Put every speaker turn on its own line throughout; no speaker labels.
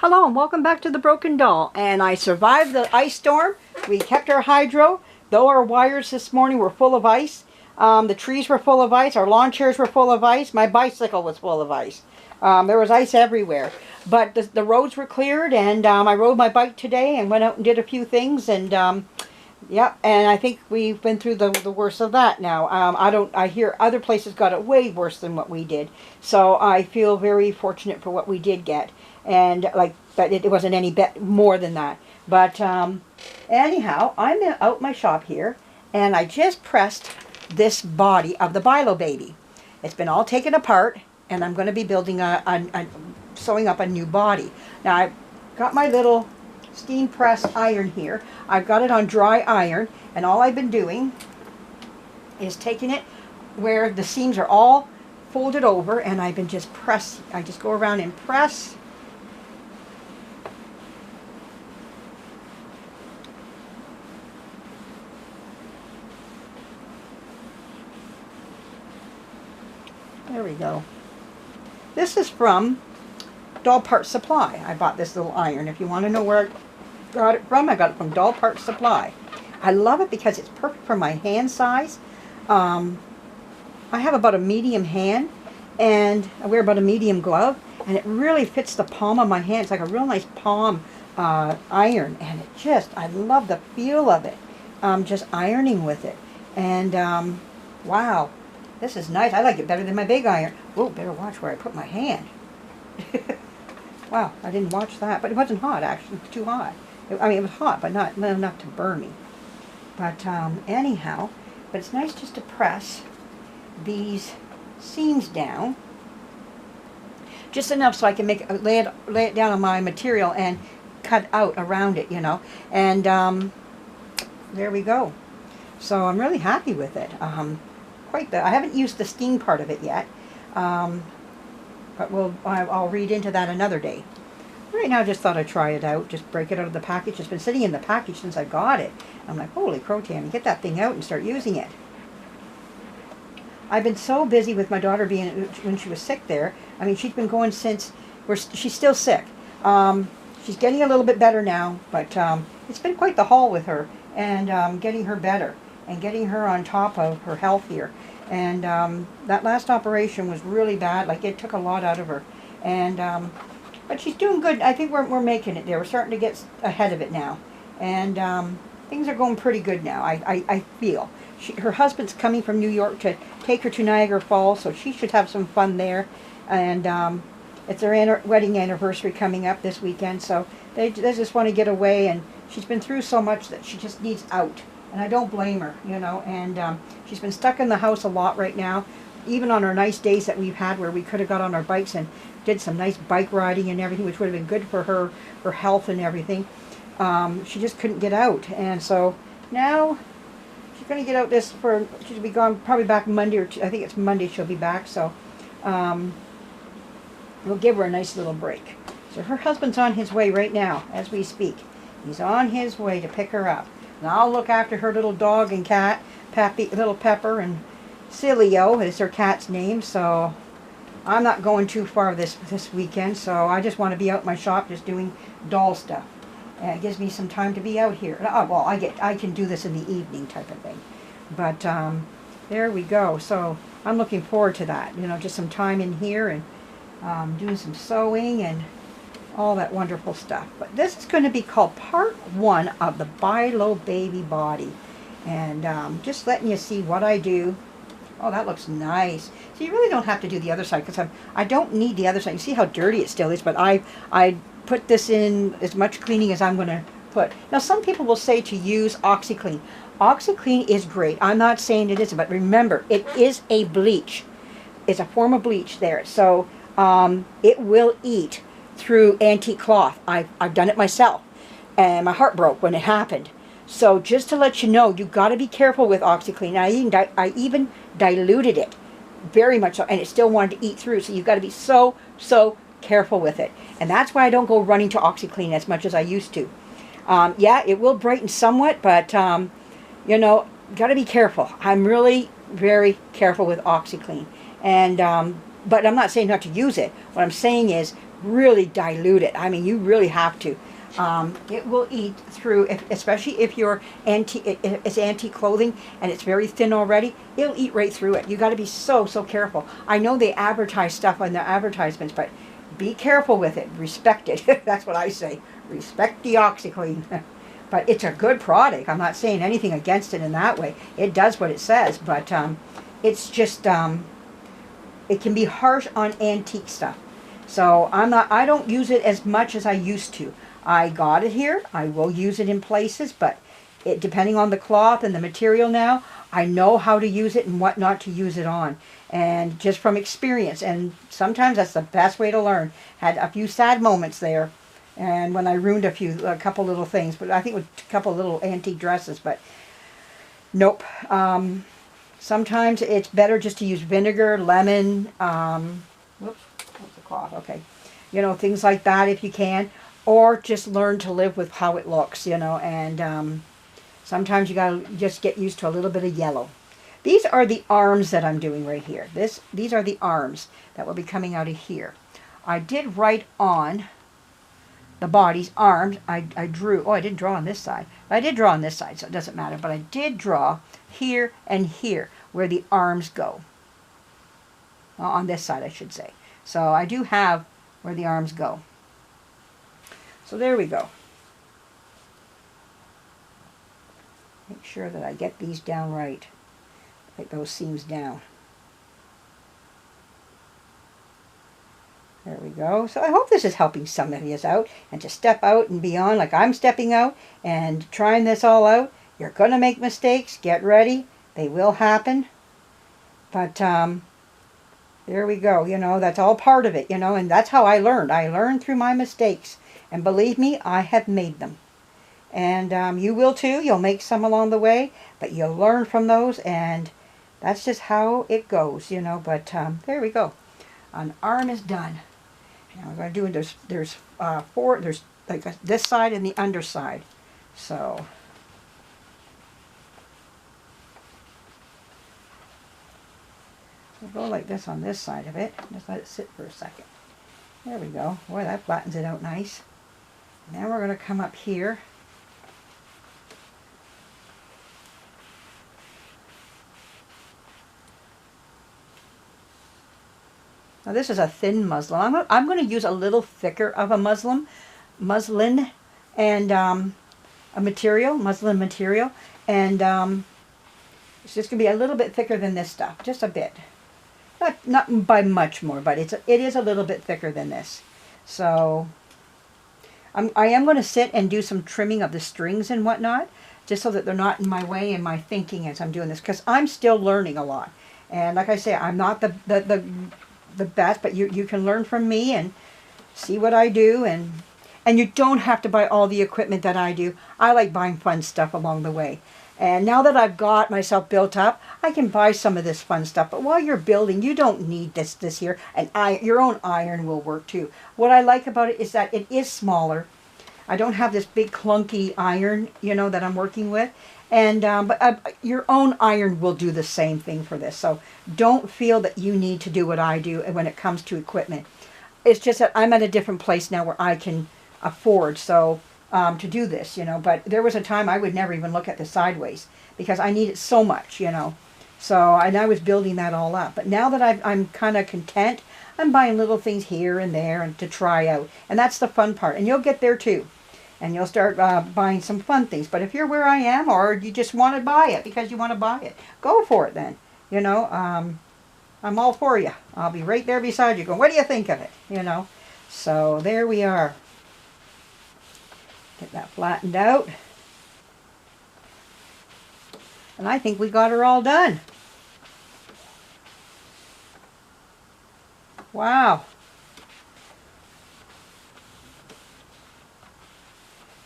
Hello and welcome back to the Broken Doll. And I survived the ice storm. We kept our hydro, though our wires this morning were full of ice. The trees were full of ice. Our lawn chairs were full of ice. My bicycle was full of ice. There was ice everywhere. But the roads were cleared, and I rode my bike today and went out and did a few things. And yep, and I think we've been through the worst of that now. I hear other places got it way worse than what we did. So I feel very fortunate for what we did get. And but it wasn't any more than that. But anyhow, I'm out my shop here, and I just pressed this body of the Bilo baby. It's been all taken apart, and I'm going to be building sewing up a new body. Now I've got my little steam press iron here. I've got it on dry iron, and all I've been doing is taking it where the seams are all folded over, and I've been just pressing. I just go around and press. There we go. This is from Doll Parts Supply. I bought this little iron. If you want to know where I got it from, I got it from Doll Parts Supply. I love it because it's perfect for my hand size. I have about a medium hand, and I wear about a medium glove, and it really fits the palm of my hand. It's like a real nice palm iron, and I love the feel of it. Just ironing with it. And wow. This is nice. I like it better than my big iron. Whoa, better watch where I put my hand. Wow, I didn't watch that. But it wasn't hot, actually. It was too hot. I mean, it was hot, but not enough to burn me. But anyhow, but it's nice just to press these seams down. Just enough so I can lay it down on my material and cut out around it, you know. And there we go. So I'm really happy with it. I haven't used the steam part of it yet, but I'll read into that another day. Right now I just thought I'd try it out, just break it out of the package. It's been sitting in the package since I got it. I'm like, holy crow, Tammy, get that thing out and start using it. I've been so busy with my daughter when she was sick there. I mean, she's been going since, she's still sick. She's getting a little bit better now, but it's been quite the haul with her, and getting her better and getting her on top of her health here. And that last operation was really bad. Like, it took a lot out of her. And but she's doing good. I think we're making it there. We're starting to get ahead of it now. And things are going pretty good now, I feel. Her husband's coming from New York to take her to Niagara Falls, so she should have some fun there. And it's their wedding anniversary coming up this weekend, so they just want to get away. And she's been through so much that she just needs out. And I don't blame her, you know, and she's been stuck in the house a lot right now, even on our nice days that we've had where we could have got on our bikes and did some nice bike riding and everything, which would have been good for her health and everything. She just couldn't get out, and so now she's going to get out she'll be gone probably back Monday, I think it's Monday she'll be back, so we'll give her a nice little break. So her husband's on his way right now as we speak. He's on his way to pick her up. And I'll look after her little dog and cat, little Pepper, and Cilio is her cat's name. So I'm not going too far this weekend. So I just want to be out in my shop just doing doll stuff. And it gives me some time to be out here. Well, I can do this in the evening type of thing. But there we go. So I'm looking forward to that. You know, just some time in here and doing some sewing and all that wonderful stuff. But this is going to be called part 1 of the Bilo baby body. And just letting you see what I do. Oh, that looks nice. So you really don't have to do the other side, because I don't need the other side. You see how dirty it still is, but I put this in as much cleaning as I'm going to put. Now, some people will say to use OxiClean. OxiClean is great. I'm not saying it isn't, but remember, it is a bleach. It's a form of bleach there. So it will eat through antique cloth. I've done it myself, and my heart broke when it happened. So just to let you know, you've got to be careful with OxiClean. I even diluted it very much so, and it still wanted to eat through. So you've got to be so careful with it, and that's why I don't go running to OxiClean as much as I used to. Yeah, it will brighten somewhat, but you know, got to be careful. I'm really very careful with OxiClean, and but I'm not saying not to use it. What I'm saying is really dilute it. I mean, you really have to. It will eat through, especially if you're it's antique clothing and it's very thin already. It'll eat right through it. You got to be so careful. I know they advertise stuff on their advertisements, but be careful with it. Respect it. That's what I say. Respect the OxiClean. But it's a good product. I'm not saying anything against it in that way. It does what it says, but it's just it can be harsh on antique stuff. So I don't use it as much as I used to. I got it here. I will use it in places, but depending on the cloth and the material now, I know how to use it and what not to use it on. And just from experience, and sometimes that's the best way to learn. Had a few sad moments there, and when I ruined a couple little things, but I think it was a couple little antique dresses, but nope. Sometimes it's better just to use vinegar, lemon, whoops, what's the cloth? Okay. You know, things like that if you can. Or just learn to live with how it looks, you know, and sometimes you gotta just get used to a little bit of yellow. These are the arms that I'm doing right here. These are the arms that will be coming out of here. I did write on the body's arms. I drew, oh, I didn't draw on this side. I did draw on this side, so it doesn't matter, but I did draw here and here where the arms go. On this side, I should say. So I do have where the arms go. So there we go. Make sure that I get these down right. Like those seams down. There we go. So I hope this is helping some of you out. And to step out and beyond like I'm stepping out and trying this all out. You're going to make mistakes. Get ready. They will happen. But there we go. You know, that's all part of it. You know, and that's how I learned. I learned through my mistakes. And believe me, I have made them. And you will too. You'll make some along the way. But you'll learn from those. And that's just how it goes, you know. But there we go. An arm is done. Now we're going to do, there's four, there's like this side and the underside. So we'll go like this on this side of it. Just let it sit for a second. There we go. Boy, that flattens it out nice. Now we're going to come up here. Now this is a thin muslin. I'm going to use a little thicker of a muslin and a muslin material. And it's just going to be a little bit thicker than this stuff. Just a bit. Not by much more, but it is a little bit thicker than this. So I am going to sit and do some trimming of the strings and whatnot, just so that they're not in my way in my thinking as I'm doing this, because I'm still learning a lot. And like I say, I'm not the best, but you can learn from me and see what I do, and you don't have to buy all the equipment that I do. I like buying fun stuff along the way. And now that I've got myself built up, I can buy some of this fun stuff. But while you're building, you don't need this here. And your own iron will work too. What I like about it is that it is smaller. I don't have this big clunky iron, you know, that I'm working with. And but your own iron will do the same thing for this. So don't feel that you need to do what I do when it comes to equipment. It's just that I'm at a different place now where I can afford to do this, you know. But there was a time I would never even look at the sideways because I need it so much, you know. So and I was building that all up. But now that I'm kind of content, I'm buying little things here and there and to try out. And that's the fun part. And you'll get there too. And you'll start buying some fun things. But if you're where I am, or you just want to buy it because you want to buy it, go for it then. You know, I'm all for you. I'll be right there beside you going, what do you think of it? You know. So there we are. Get that flattened out. And I think we got her all done. Wow.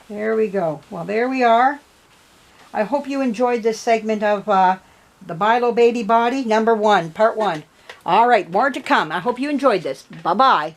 There we go. Well, there we are. I hope you enjoyed this segment of the Bilo Baby Body #1, part 1. All right, more to come. I hope you enjoyed this. Bye-bye.